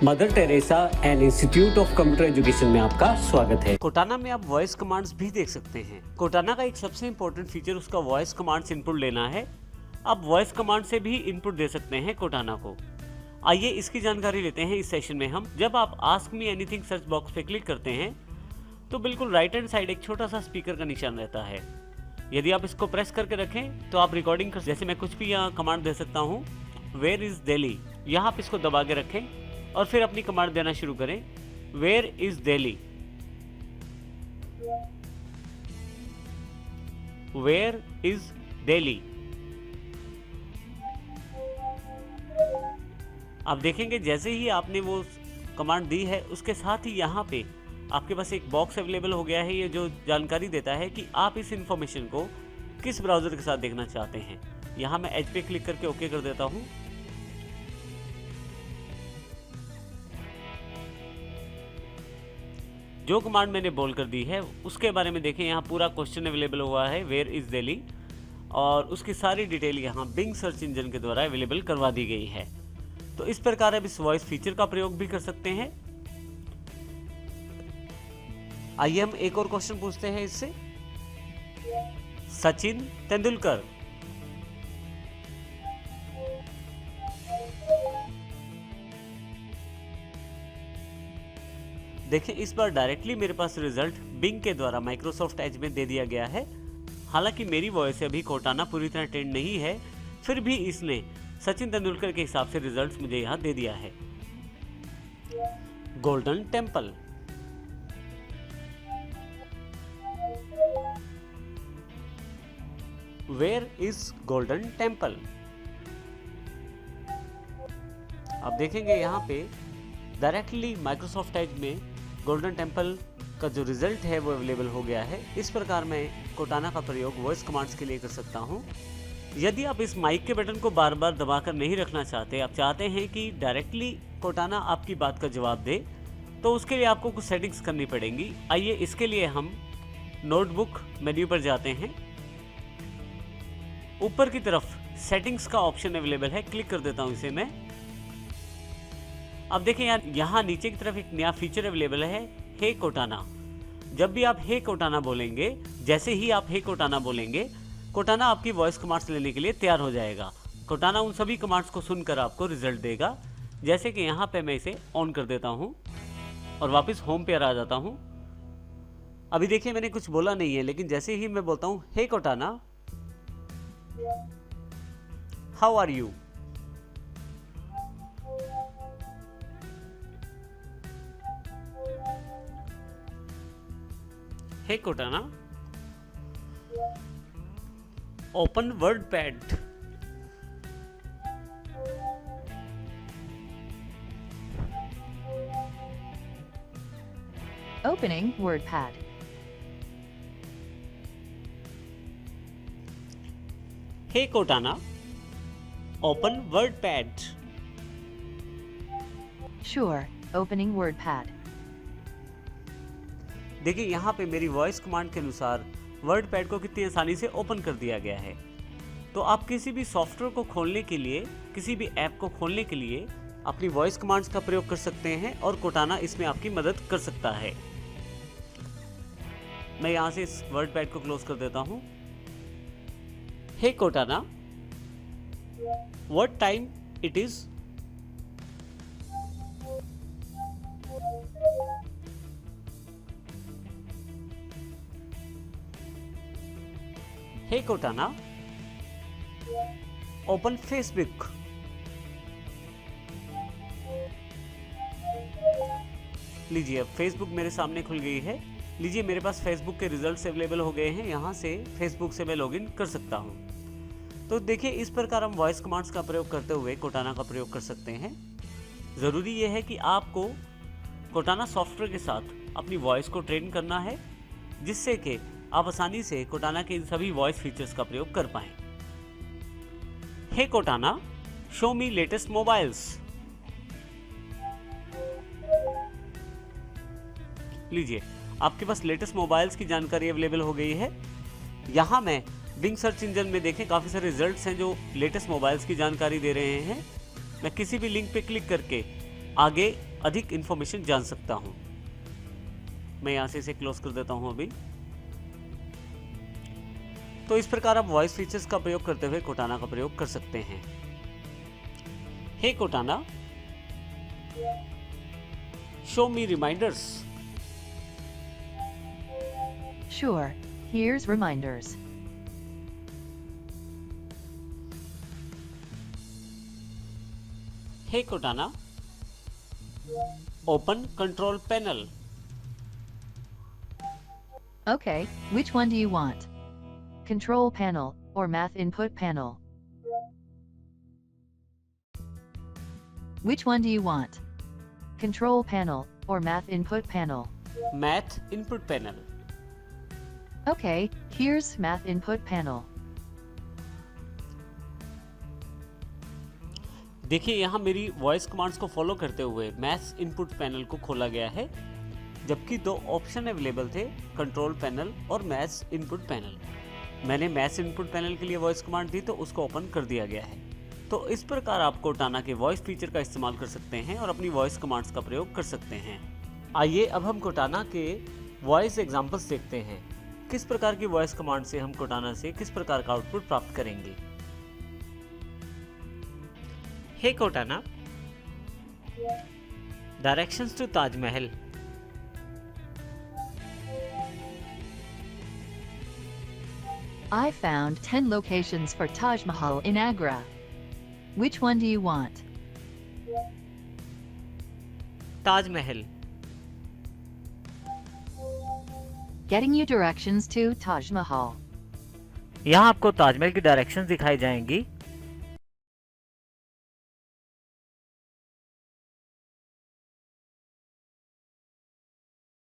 Mother Teresa and institute of computer education में आपका स्वागत है। कोटाना में आप वॉइस कमांड्स भी देख सकते हैं। कोटाना का एक सबसे इंपॉर्टेंट फीचर उसका वॉइस कमांड्स इनपुट लेना है। आप वॉइस कमांड से भी इनपुट दे सकते हैं कोटाना को। आइए इसकी जानकारी लेते हैं इस सेशन में हम। जब आप ask me anything search box पे क्लिक करते हैं तो बिल्कुल राइट हैंड साइड एक छोटा सा स्पीकर का निशान रहता है। यदि आप इसको प्रेस करके रखें तो आप रिकॉर्डिंग कर, जैसे मैं कुछ भी यहाँ कमांड दे सकता हूँ, वेयर इज दिल्ली, यहाँ आप इसको दबा के रखें और फिर अपनी कमांड देना शुरू करें, where is Delhi, where is Delhi. आप देखेंगे जैसे ही आपने वो कमांड दी है उसके साथ ही यहाँ पे आपके पास एक बॉक्स अवेलेबल हो गया है, ये जो जानकारी देता है कि आप इस इंफॉर्मेशन को किस ब्राउजर के साथ देखना चाहते हैं। यहाँ मैं एज पे क्लिक करके ओके कर देता हूँ। जो कमांड मैंने बोल कर दी है उसके बारे में देखें, यहाँ पूरा क्वेश्चन अवेलेबल हुआ है, वेयर इज दिल्ली, और उसकी सारी डिटेल यहाँ बिंग सर्च इंजन के द्वारा अवेलेबल करवा दी गई है। तो इस प्रकार अब इस वॉइस फीचर का प्रयोग भी कर सकते हैं। आइए हम एक और क्वेश्चन पूछते हैं इससे। सचिन तेंदुलकर, देखिए इस बार डायरेक्टली मेरे पास रिजल्ट बिंग के द्वारा माइक्रोसॉफ्ट एज में दे दिया गया है। हालांकि मेरी वॉइस अभी कोटाना पूरी तरह ट्रेंड नहीं है, फिर भी इसने सचिन तेंदुलकर के हिसाब से रिजल्ट्स मुझे यहां दे दिया है। Golden temple, where is golden temple. आप देखेंगे यहाँ पे डायरेक्टली माइक्रोसॉफ्ट एज में गोल्डन टेम्पल का जो रिजल्ट है वो अवेलेबल हो गया है। इस प्रकार मैं कोटाना का प्रयोग वॉइस कमांड्स के लिए कर सकता हूँ। यदि आप इस माइक के बटन को बार बार दबाकर नहीं रखना चाहते, आप चाहते हैं कि डायरेक्टली कोटाना आपकी बात का जवाब दे, तो उसके लिए आपको कुछ सेटिंग्स करनी पड़ेंगी। आइए इसके लिए हम नोटबुक मेन्यू पर जाते हैं। ऊपर की तरफ सेटिंग्स का ऑप्शन अवेलेबल है, क्लिक कर देता हूँ इसे मैं। अब देखें यार, यहाँ नीचे की तरफ एक नया फीचर अवेलेबल है, हे कोटाना। जब भी आप हे कोटाना बोलेंगे, जैसे ही आप हे कोटाना बोलेंगे, कोटाना आपकी वॉइस कमांड्स लेने के लिए तैयार हो जाएगा। कोटाना उन सभी कमांड्स को सुनकर आपको रिजल्ट देगा। जैसे कि यहाँ पे मैं इसे ऑन कर देता हूँ और वापस होम पे आ जाता हूँ। अभी देखिए मैंने कुछ बोला नहीं है, लेकिन जैसे ही मैं बोलता हूँ hey Cortana, how are you, hey Cortana, open WordPad, Opening WordPad. Hey Cortana, open WordPad. Sure, opening WordPad. देखिए यहाँ पे मेरी वॉइस कमांड के अनुसार वर्डपैड को कितनी आसानी से ओपन कर दिया गया है। तो आप किसी भी सॉफ्टवेयर को खोलने के लिए, किसी भी ऐप को खोलने के लिए अपनी वॉइस कमांड्स का प्रयोग कर सकते हैं और कोटाना इसमें आपकी मदद कर सकता है। मैं यहाँ से इस वर्डपैड को क्लोज कर देता हूँ। Hey Cortana, what time it is, hey Cortana, open Facebook, लीजिए अब फेसबुक मेरे सामने खुल गई है। लीजिए मेरे पास फेसबुक के रिजल्ट्स अवेलेबल हो गए हैं। यहाँ से फेसबुक से मैं लॉगिन कर सकता हूँ। तो देखिए इस प्रकार हम वॉइस कमांड्स का प्रयोग करते हुए कोटाना का प्रयोग कर सकते हैं। ज़रूरी यह है कि आपको कोटाना सॉफ्टवेयर के साथ अपनी वॉइस को ट्रेन करना है, जिससे कि आप आसानी से कोटाना के इन सभी वॉइस फीचर्स का प्रयोग कर पाएं। Hey Cortana, show me latest mobiles. लीजिए आपके पास लेटेस्ट मोबाइल्स की जानकारी अवेलेबल हो गई है। यहाँ मैं बिंग सर्च इंजन में देखें काफ़ी सारे रिजल्ट्स हैं जो लेटेस्ट मोबाइल्स की जानकारी दे रहे हैं। मैं किसी भी लिंक पे क्लिक करके आगे अधिक इंफॉर्मेशन जान सकता हूं। मैं यहां से इसे क्लोज कर देता हूं अभी। तो इस प्रकार आप वॉइस फीचर्स का प्रयोग करते हुए कोटाना का प्रयोग कर सकते हैं। Hey Cortana, show me reminders. Sure, here's reminders. Hey Cortana, open control panel. Okay, which one do you want? Control panel or math input panel? Which one do you want? Control panel or math input panel? Math input panel. Okay, here's math input panel. देखिए यहाँ मेरी voice commands को follow करते हुए maths input panel को खोला गया है, जबकि दो ऑप्शन अवेलेबल थे, कंट्रोल पैनल और मैथ्स इनपुट पैनल। मैंने मैथ्स इनपुट पैनल के लिए वॉइस कमांड दी तो उसको ओपन कर दिया गया है। तो इस प्रकार आप कोटाना के वॉइस फीचर का इस्तेमाल कर सकते हैं और अपनी वॉइस कमांड्स का प्रयोग कर सकते हैं। आइए अब हम कोटाना के वॉइस एग्जांपल्स देखते हैं। किस प्रकार की वॉइस कमांड से हम कोटाना से किस प्रकार का आउटपुट प्राप्त करेंगे। Hey Cortana, directions to Taj Mahal. I found 10 locations for Taj Mahal in Agra. Which one do you want? Taj Mahal. Getting you directions to Taj Mahal. यहाँ आपको ताजमहल की डायरेक्शंस दिखाई जाएंगी।